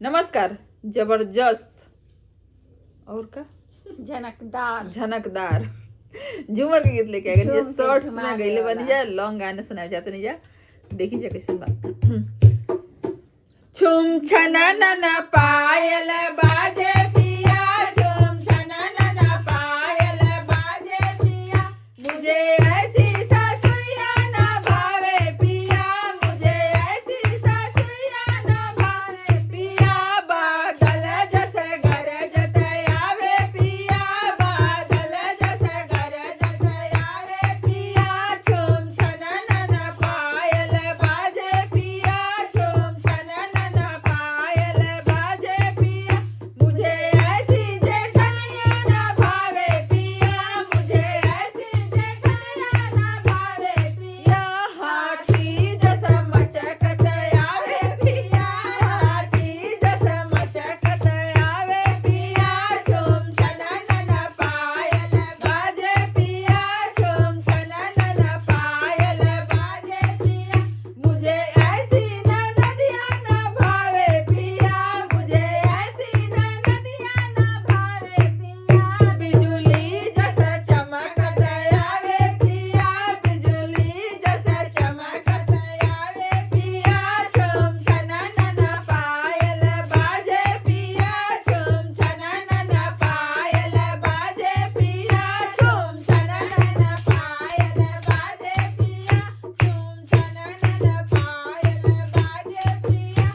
नमस्कार। जबरदस्त और का झनकदार झनकदार झूमर के गीत लेके आ गए झूम के शॉर्ट्स झुमा में दे गईले वाला। बनी जा लॉन्ग गाने सुनाए जाते नहीं जा। देखी जा कैसे बा छुम छना ना पायल बाजे पिया छुम छना ना पायल बाजे पिया मुझे ऐसी सासुया ना भावे पिया मुझे ऐसी सासुया ना भावे पिया बादल जैसे गरजत आवे पिया बादल जैसे गरजत आवे पिया छुम छना ना पायल बाजे पिया छुम छना ना पायल बाजे पिया मुझे ऐसी जेठनिया ना भावे पिया मुझे ऐसी जेठनिया ना भावे पिया हाथी जैसा मचकत आवे पिया हाथी जैसा मचकत आवे पिया छुम छना ना पायल बाजे पिया छुम छना ना पायल बाजे पिया मुझे ऐसी नदिया ना भावे पिया मुझे ऐसी नदिया ना भावे पिया बिजुली जैसा चमकत आवे पिया बिजुली जैसा चमकत आवे पिया छुम छना ना पायल बाजे पिया छुम छना ना पायल बाजे पिया छुम छना ना पायल बाजे पिया छुम छना ना पायल बाजे पिया।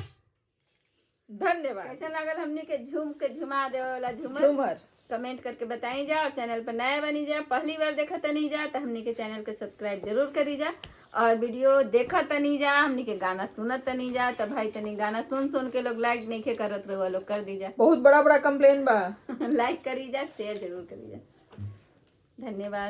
धन्यवाद। कैसे लागल हमनी के झूम के झुमा दे वाला झूमर झूमर कमेंट करके बताई जा। और चैनल पर नया बनी जा पहली बार देखा तनी जा तो हमनी के चैनल के सब्सक्राइब जरूर करी जा। और वीडियो देखा तनी जा हमनी के गाना सुनत तनी जा तो भाई तनी गाना सुन सुन के लोग लाइक नहीं करत रहो लोग कर दी जा। बहुत बड़ा बड़ा कंप्लेन बा। लाइक करी जा शेयर जरूर करी जा। धन्यवाद।